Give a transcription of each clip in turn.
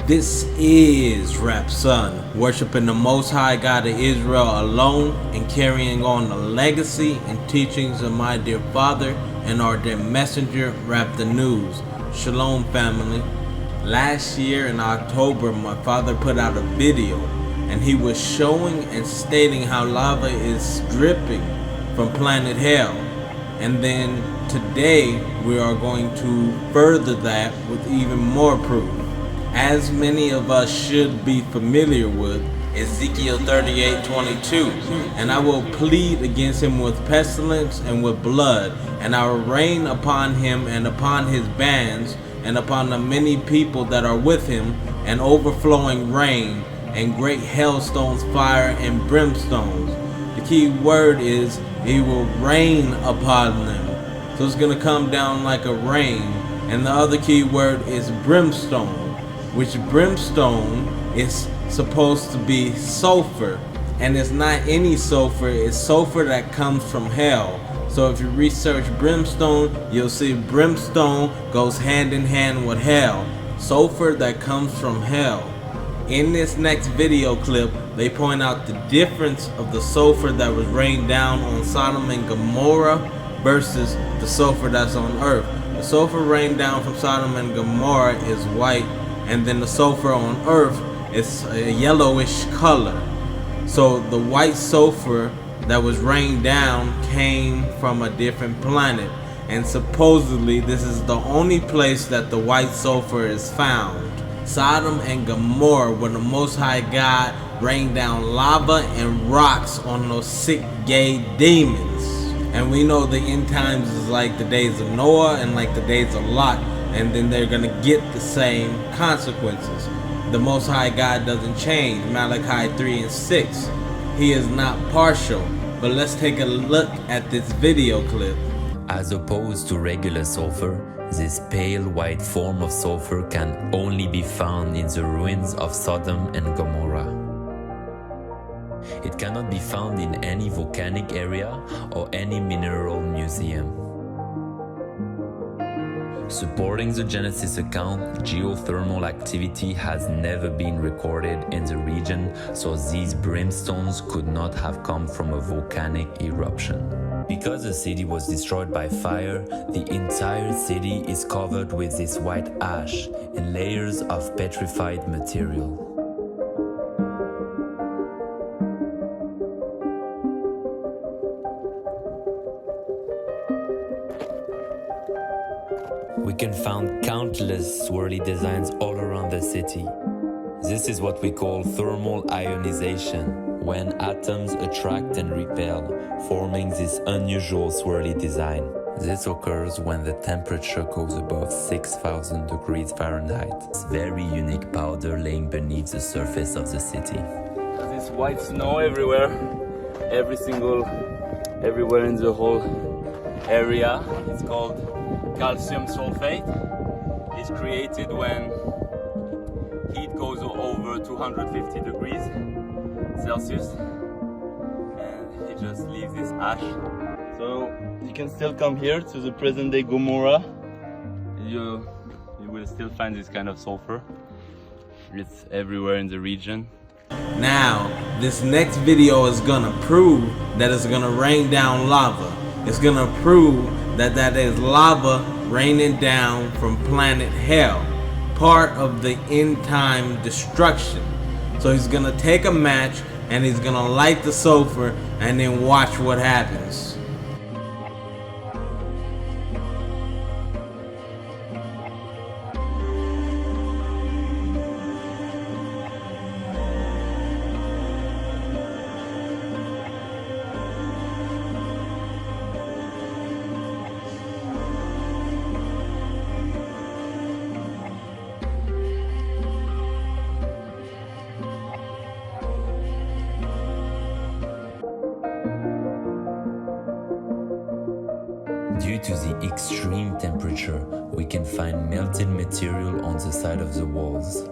This is Rap Son, worshiping the Most High God of Israel alone and carrying on the legacy and teachings of my dear father and our dear messenger, Rap the News. Shalom, family. Last year in October, my father put out a video and he was showing and stating how lava is dripping from planet Hell. And then today we are going to further that with even more proof. As many of us should be familiar with Ezekiel 38:22, and I will plead against him with pestilence and with blood, and I will rain upon him and upon his bands and upon the many people that are with him, and overflowing rain and great hailstones, fire and brimstones. The key word is he will rain upon them. So it's going to come down like a rain. And the other key word is brimstone, which brimstone is supposed to be sulfur. And it's not any sulfur, it's sulfur that comes from hell. So if you research brimstone, you'll see brimstone goes hand in hand with hell. Sulfur that comes from hell. In this next video clip, they point out the difference of the sulfur that was rained down on Sodom and Gomorrah versus the sulfur that's on earth. The sulfur rained down from Sodom and Gomorrah is white, and then the sulfur on earth is a yellowish color. So the white sulfur that was rained down came from a different planet, and supposedly this is the only place that the white sulfur is found. Sodom and Gomorrah, where the Most High God rained down lava and rocks on those sick gay demons. And we know the end times is like the days of Noah and like the days of Lot, and then they're gonna get the same consequences. The Most High God doesn't change. Malachi 3:6. He is not partial. But let's take a look at this video clip. As opposed to regular sulfur, this pale white form of sulfur can only be found in the ruins of Sodom and Gomorrah. It cannot be found in any volcanic area or any mineral museum. Supporting the Genesis account, geothermal activity has never been recorded in the region, so these brimstones could not have come from a volcanic eruption. Because the city was destroyed by fire, the entire city is covered with this white ash and layers of petrified material. We can find countless swirly designs all around the city. This is what we call thermal ionization, when atoms attract and repel, forming this unusual swirly design. This occurs when the temperature goes above 6,000 degrees Fahrenheit. It's very unique powder laying beneath the surface of the city. This white snow everywhere, everywhere in the whole area. It's called calcium sulfate. It's created when heat goes over 250 degrees Celsius, and it just leaves this ash. So you can still come here to the present day Gomorrah. You will still find this kind of sulfur. It's everywhere in the region. Now, this next video is gonna prove that it's gonna rain down lava. It's gonna prove that that is lava raining down from planet Hell, part of the end time destruction. So he's gonna take a match and he's gonna light the sulfur and then watch what happens. Due to the extreme temperature, we can find melted material on the side of the walls.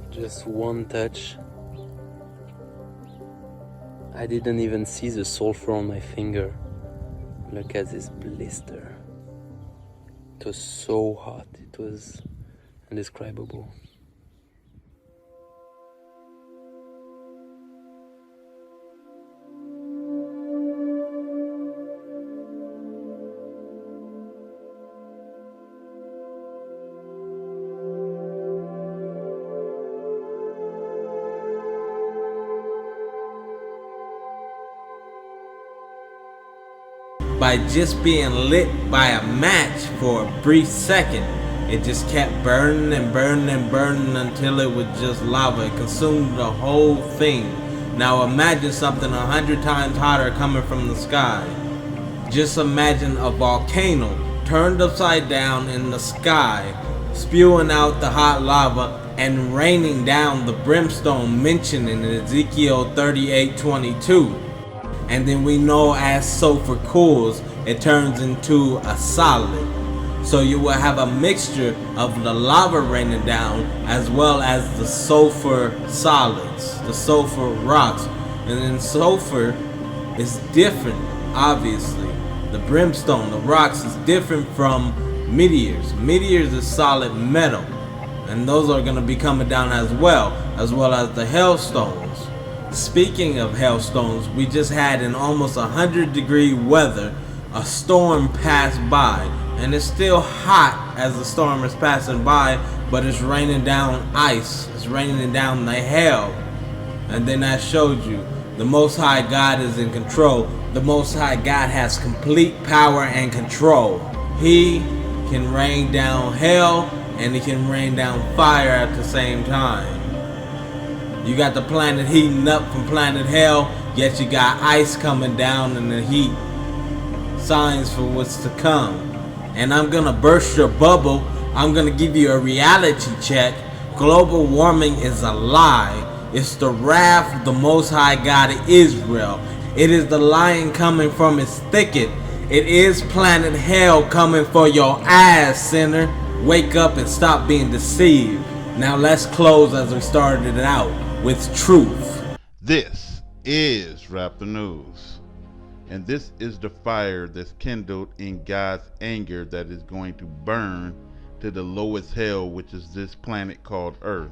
Just one touch. I didn't even see the sulfur on my finger. Look at this blister. It was so hot, it was indescribable. By just being lit by a match for a brief second, it just kept burning and burning and burning until it was just lava. It consumed the whole thing. Now imagine something 100 times hotter coming from the sky. Just imagine a volcano turned upside down in the sky, spewing out the hot lava and raining down the brimstone mentioned in Ezekiel 38:22. And then we know as sulfur cools, it turns into a solid. So you will have a mixture of the lava raining down as well as the sulfur solids, the sulfur rocks. And then sulfur is different, obviously. The brimstone, the rocks, is different from meteors. Meteors is solid metal, and those are going to be coming down as well as the hailstones. Speaking of hailstones, we just had in almost 100-degree weather a storm pass by, and it's still hot as the storm is passing by, but it's raining down ice, it's raining down the hail. And then I showed you the Most High God is in control. The Most High God has complete power and control. He can rain down hail and he can rain down fire at the same time. You got the planet heating up from planet hell, yet you got ice coming down in the heat. Signs for what's to come. And I'm gonna burst your bubble. I'm gonna give you a reality check. Global warming is a lie. It's the wrath of the Most High God of Israel. It is the lion coming from its thicket. It is planet hell coming for your ass, sinner. Wake up and stop being deceived. Now let's close as we started it out, with truth. This is Rap the News, and this is the fire that's kindled in God's anger that is going to burn to the lowest hell, which is this planet called Earth.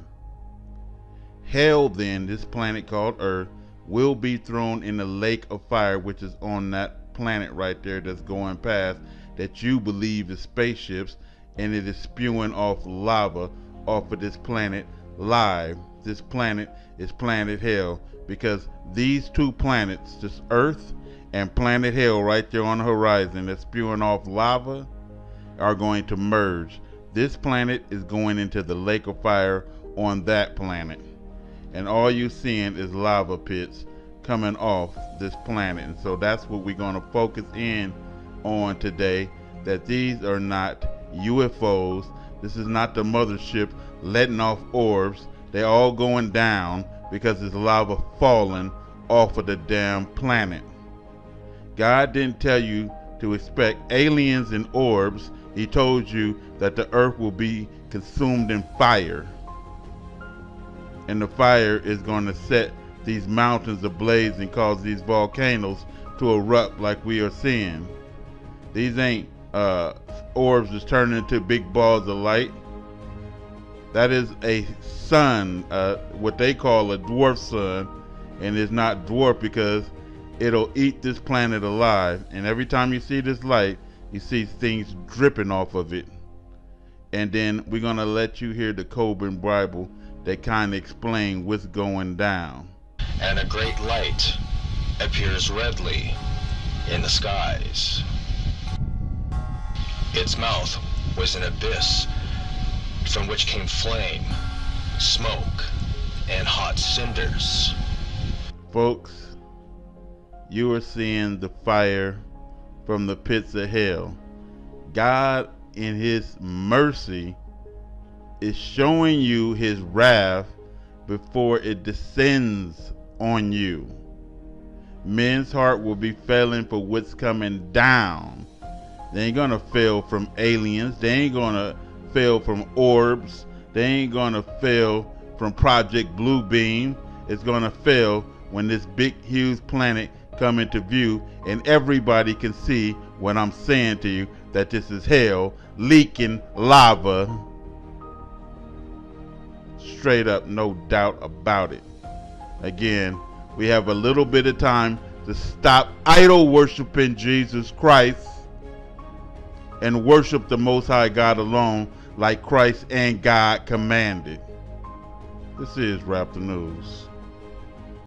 Hell, then, this planet called Earth, will be thrown in the lake of fire, which is on that planet right there that's going past, that you believe is spaceships, and it is spewing off lava off of this planet live. This planet is planet hell, because these two planets, this Earth and planet hell right there on the horizon that's spewing off lava, are going to merge. This planet is going into the lake of fire on that planet, and all you seeing is lava pits coming off this planet. And so that's what we're going to focus in on today, that these are not UFOs. This is not the mothership letting off orbs. They're all going down because there's lava falling off of the damn planet. God didn't tell you to expect aliens and orbs. He told you that the earth will be consumed in fire, and the fire is going to set these mountains ablaze and cause these volcanoes to erupt like we are seeing. These ain't orbs that's turning into big balls of light. That is a sun, what they call a dwarf sun, and it's not dwarf because it'll eat this planet alive. And every time you see this light, you see things dripping off of it. And then we're gonna let you hear the Coben Bible that kind of explain what's going down. And a great light appears redly in the skies. Its mouth was an abyss from which came flame, smoke, and hot cinders. Folks, you are seeing the fire from the pits of hell. God, in his mercy, is showing you his wrath before it descends on you. Men's heart will be failing for what's coming down. They ain't gonna fail from aliens. They ain't gonna fail from orbs. They ain't gonna fail from Project Bluebeam. It's gonna fail when this big huge planet come into view and everybody can see when I'm saying to you that this is hell leaking lava. Straight up, no doubt about it. Again, we have a little bit of time to stop idol worshiping Jesus Christ and worship the Most High God alone like Christ and God commanded. This is Rap the News.